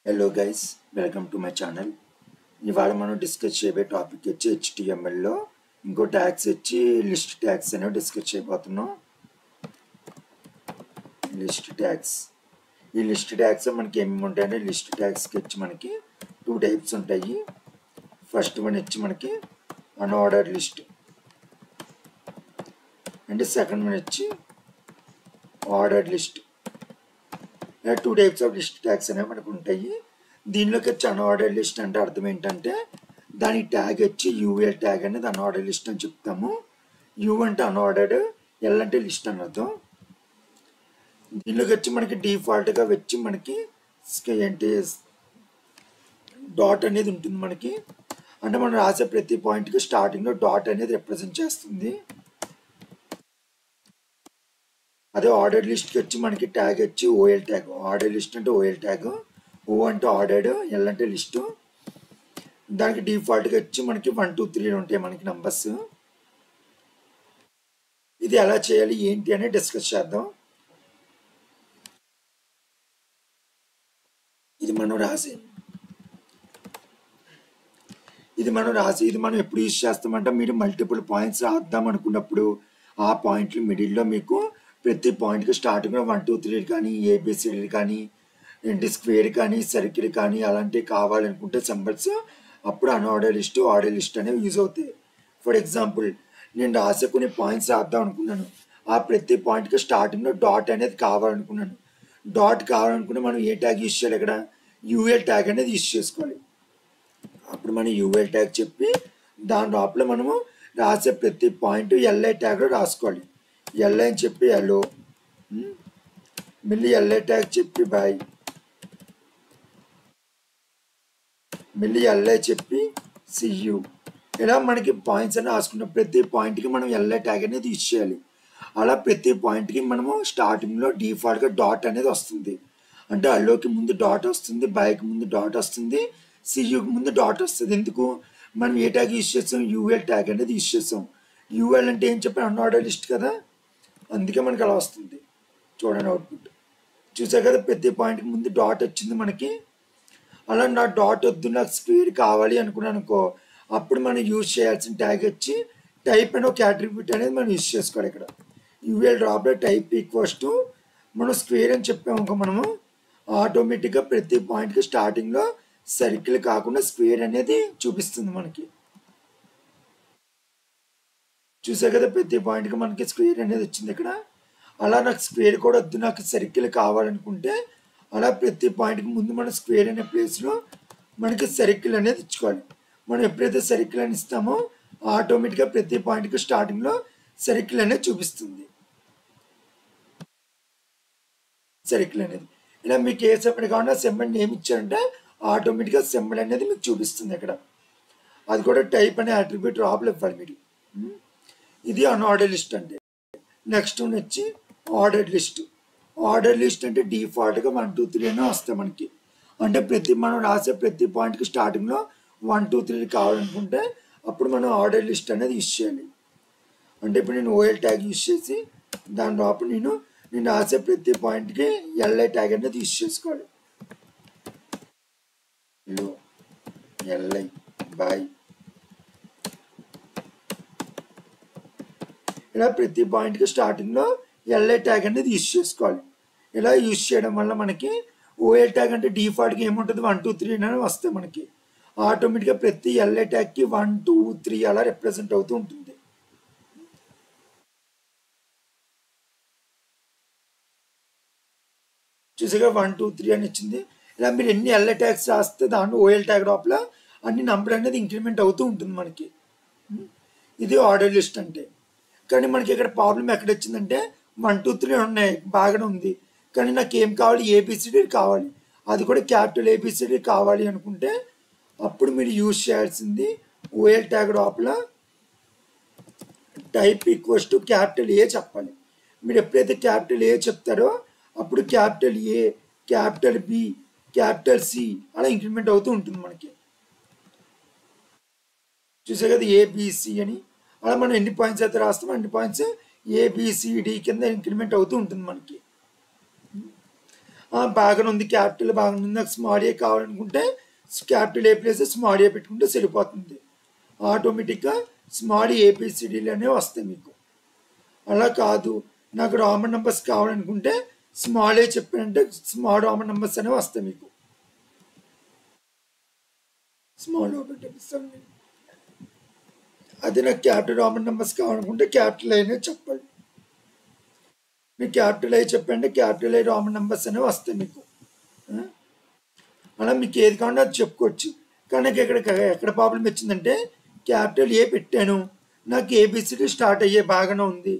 Hello guys, welcome to my channel. ఇవాళ మనం discuss చేయబోయే టాపిక్ వచ్చి HTMLలో ఇంకో ట్యాగ్స్ వచ్చి లిస్ట్ ట్యాగ్స్ అనేవి డిస్కస్ చేయబోతున్నాం. లిస్ట్ ట్యాగ్స్, ఈ లిస్ట్ ట్యాగ్స్ మనకి ఏమేమి ఉంటాయంటే లిస్ట్ ట్యాగ్స్కి వచ్చి మనకి 2 టైప్స్ ఉంటాయి. ఫస్ట్ వన్ వచ్చి మనకి unordered list and second one వచ్చి ordered list. 2 types of list tags అనేవి మనకు ఉంటాయి. దీనిలోకి వచ్చి అన్ఆర్డర్డ్ లిస్ట్ అంటే అర్థం ఏంటంటే దాని ట్యాగ్ వచ్చి UL ట్యాగ్ అనేది అన్ఆర్డర్డ్ లిస్ట్ అని చెప్తాము. U అంటే అన్ఆర్డర్డ్, L అంటే లిస్ట్ అని అర్థం. దీనిలోకి వచ్చి మనకి డిఫాల్ట్గా వచ్చి మనకి ఏంటి డాట్ అనేది ఉంటుంది మనకి. అంటే మనం రాసే ప్రతి పాయింట్కి స్టార్టింగ్లో డాట్ అనేది రిప్రజెంట్ చేస్తుంది. అదే ఆర్డర్డ్ లిస్ట్కి వచ్చి మనకి ట్యాగ్ వచ్చి OL ట్యాగ్. ఆర్డర్డ్ లిస్ట్ అంటే OL ట్యాగ్, O అంటే ఆర్డర్డ్, L అంటే లిస్టు. దానికి డిఫాల్ట్గా వచ్చి మనకి 1 2 3 ఉంటాయి మనకి నంబర్స్. ఇది ఎలా చేయాలి ఏంటి అనేది డిస్కస్ చేద్దాం. ఇది మనం ఎప్పుడు యూజ్ చేస్తామంటే మీరు మల్టిపుల్ పాయింట్స్ రాద్దాం అనుకున్నప్పుడు ఆ పాయింట్లు మిడిల్లో మీకు ప్రతి పాయింట్కి స్టార్టింగ్లో 1 2 3 కానీ ABCD కానీ ఏంటి స్క్వేర్ కానీ సర్కిల్ కానీ అలాంటివి కావాలనుకుంటే సింబల్స్ అప్పుడు అన్ఆర్డర్ లిస్ట్ ఆర్డర్ లిస్ట్ అనేవి యూజ్ అవుతాయి. ఫర్ ఎగ్జాంపుల్ నేను రాసే కొన్ని పాయింట్స్ రాద్దాం అనుకున్నాను. ఆ ప్రతి పాయింట్కి స్టార్టింగ్లో డాట్ అనేది కావాలనుకున్నాను. డాట్ కావాలనుకుంటే మనం ఏ ట్యాగ్ యూజ్ చేయాలి, ఇక్కడ UL ట్యాగ్ అనేది యూజ్ చేసుకోవాలి. అప్పుడు మనం UL ట్యాగ్ చెప్పి దాని లోపల మనము రాసే ప్రతి పాయింట్ LI ట్యాగ్లో రాసుకోవాలి. LI అని చెప్పి హలో, మళ్ళీ LI ట్యాగ్ చెప్పి బాయ్, మళ్ళీ LI చెప్పి CU. ఇలా మనకి పాయింట్స్ అని రాసుకున్నాం. ప్రతి పాయింట్కి మనం LI ట్యాగ్ అనేది యూజ్ చేయాలి. అలా ప్రతి పాయింట్కి మనము స్టార్టింగ్లో డిఫాల్ట్గా డాట్ అనేది వస్తుంది. అంటే హలోకి ముందు డాట్ వస్తుంది, బాయ్కి ముందు డాట్ వస్తుంది, CUకి ముందు డాట్ వస్తుంది. ఎందుకు మనం ఏ ట్యాగ్ యూజ్ చేస్తాం, UL ట్యాగ్ అనేది యూజ్ చేస్తాం. UL అంటే ఏం చెప్పి అన్ఆర్డర్ లిస్ట్ కదా, అందుకే మనకి అలా వస్తుంది. చూడండి అవుట్పుట్ చూసారు కదా, ప్రతి పాయింట్కి ముందు డాట్ వచ్చింది మనకి. అలా నా డాట్ వద్దు నాకు స్క్వేర్ కావాలి అనుకున్నాను అనుకో, అప్పుడు మనం యూజ్ చేయాల్సిన ట్యాగ్ వచ్చి టైప్ అని ఒక అట్రిబ్యూట్ అనేది మనం యూజ్ చేసుకోవాలి. ఇక్కడ UL డ్రాప్లో టైప్ ఈక్వల్స్ టు మనం స్క్వేర్ అని చెప్పామనుకో, మనము ఆటోమేటిక్గా ప్రతి పాయింట్కి స్టార్టింగ్లో సర్కిల్ కాకుండా స్క్వేర్ అనేది చూపిస్తుంది మనకి. చూసారు కదా, ప్రతి పాయింట్కి మనకి స్క్వేర్ అనేది వచ్చింది ఇక్కడ. అలా నాకు స్క్వేర్ కూడా వద్దు నాకు సర్కిల్ కావాలనుకుంటే అలా ప్రతి పాయింట్కి ముందు మనం స్క్వేర్ అనే ప్లేస్లో మనకి సర్కిల్ అనేది ఇచ్చుకోవాలి. మనం ఎప్పుడైతే సర్కిల్ అని ఇస్తామో ఆటోమేటిక్గా ప్రతి పాయింట్కి స్టార్టింగ్లో సర్కిల్ అనేది చూపిస్తుంది. సర్కిల్ అనేది ఇలా మీకు ఏ సింబల్ కావాలన్నా సింబల్ నేమ్ ఇచ్చారంటే ఆటోమేటిక్గా సింబల్ అనేది మీకు చూపిస్తుంది ఇక్కడ. అది కూడా టైప్ అనే అట్రిబ్యూట్ రాబుల్ ఇవ్వాలి మీరు. ఇది అన్ఆర్డర్ లిస్ట్ అంటే. నెక్స్ట్ వన్ వచ్చి ఆర్డర్డ్ లిస్ట్. ఆర్డర్ లిస్ట్ అంటే డిఫాల్ట్గా 1 2 3 అనే వస్తాయి మనకి. అంటే మనం రాసే ప్రతి పాయింట్కి స్టార్టింగ్లో 1 2 3 కావాలనుకుంటే అప్పుడు మనం ఆర్డర్ లిస్ట్ అనేది యూజ్ చేయాలి. అంటే ఇప్పుడు నేను OL ట్యాగ్ యూజ్ చేసి దాని లోపల నేను రాసే ప్రతి పాయింట్కి LI ట్యాగ్ అనేది యూజ్ చేసుకోవాలి. LI బాయ్, ఇలా ప్రతి పాయింట్కి స్టార్టింగ్లో LI ట్యాగ్ అనేది యూజ్ చేసుకోవాలి. ఇలా యూజ్ చేయడం వల్ల మనకి OL ట్యాగ్ అంటే డిఫాల్ట్గా ఏముంటుంది 1 2 3 అని వస్తాయి మనకి. ఆటోమేటిక్గా ప్రతి LI ట్యాగ్కి 1 2 3 అలా రిప్రజెంట్ అవుతూ ఉంటుంది. చూసాగా 1 2 3 అని ఇచ్చింది. ఇలా మీరు ఎన్ని LI ట్యాగ్స్ రాస్తే దాంట్లో OL ట్యాగ్ లోపల అన్ని నంబర్ అనేది ఇంక్రిమెంట్ అవుతూ ఉంటుంది మనకి. ఇది ఆర్డర్ లిస్ట్ అంటే. కానీ మనకి ఇక్కడ ప్రాబ్లం ఎక్కడ వచ్చిందంటే 1 2 3 ఉన్నాయి బాగానే ఉంది, కానీ నాకు ఏం కావాలి ABCD కావాలి, అది కూడా క్యాపిటల్ ABCD కావాలి అనుకుంటే అప్పుడు మీరు యూజ్ చేయాల్సింది OL ట్యాగ్ లోపల type equals to capital A చెప్పాలి. మీరు ఎప్పుడైతే క్యాపిటల్ A చెప్తారో అప్పుడు capital A, capital B, capital C అలా ఇంక్రిమెంట్ అవుతూ ఉంటుంది మనకి. చూసే కదా ABC అని. అలా మనం ఎన్ని పాయింట్స్ అయితే రాస్తామో అన్ని పాయింట్స్ ABCD కింద ఇంక్రిమెంట్ అవుతూ ఉంటుంది మనకి. బాగానే ఉంది, క్యాపిటల్ బాగానే ఉంది, నాకు స్మాల్ ఏ కావాలనుకుంటే క్యాపిటల్ ఏ ప్లేస్ స్మాల్ ఏ పెట్టుకుంటే సరిపోతుంది. ఆటోమేటిక్గా స్మాల్ ఏబిసిడీలు అనేవి వస్తాయి మీకు. అలా కాదు, నాకు రామన్ నెంబర్స్ కావాలనుకుంటే స్మాల్ ఏ చెప్పానంటే స్మాల్ రామన్ నెంబర్స్ అనేవి వస్తాయి మీకు. స్మాల్ ఓపెన్ అదే నాకు క్యాపిటల్ రామన్ నెంబర్స్ కావాలనుకుంటే క్యాపిటల్ అయినా చెప్పాలి. మీకు క్యాపిటల్ ఐ చెప్పండి, క్యాపిటల్ ఐ రామన్ నెంబర్స్ అనేవి వస్తాయి మీకు. అలా మీకు ఏది కావాలంటే అది చెప్పుకోవచ్చు. కానీ నాకు ఎక్కడ ప్రాబ్లం వచ్చిందంటే క్యాపిటల్ ఏ పెట్టాను, నాకు ఏబిసిడి స్టార్ట్ అయ్యే బాగానే ఉంది,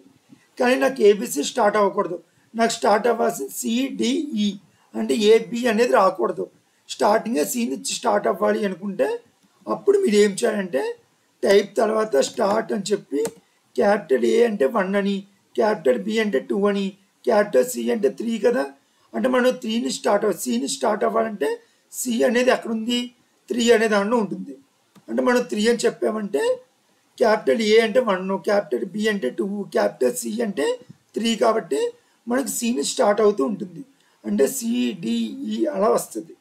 కానీ నాకు ఏబిసి స్టార్ట్ అవ్వకూడదు. నాకు స్టార్ట్ అవ్వాల్సింది సిడిఈ అంటే ఏబి అనేది రాకూడదు. స్టార్టింగే సి నుంచి స్టార్ట్ అవ్వాలి అనుకుంటే అప్పుడు మీరు ఏం చేయాలంటే టైప్ తర్వాత స్టార్ట్ అని చెప్పి క్యాపిటల్ ఏ అంటే 1 అని, క్యాపిటల్ బి అంటే 2 అని, క్యాపిటల్ సి అంటే 3 కదా. అంటే మనం సిని స్టార్ట్ అవ్వాలంటే సి అనేది ఎక్కడుంది, 3 అనే దాంట్లో ఉంటుంది. అంటే మనం 3 అని చెప్పామంటే క్యాపిటల్ ఏ అంటే 1, క్యాపిటల్ బి అంటే 2, క్యాపిటల్ సి అంటే 3 కాబట్టి మనకి సిని స్టార్ట్ అవుతూ ఉంటుంది. అంటే సిడిఈ అలా వస్తుంది.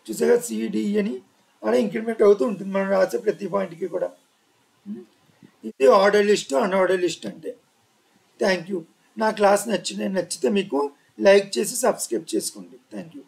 చూసాగా సిడిఈ అని అలా ఇంక్రిమెంట్ అవుతూ ఉంటుంది మనం రాసే ప్రతి పాయింట్కి కూడా. ఇది ఆర్డర్ లిస్ట్, అన్ఆర్డర్ లిస్ట్ అంటే. Thank you. నా క్లాస్ నచ్చితే మీకు లైక్ చేసి సబ్స్క్రైబ్ చేసుకోండి. Thank you.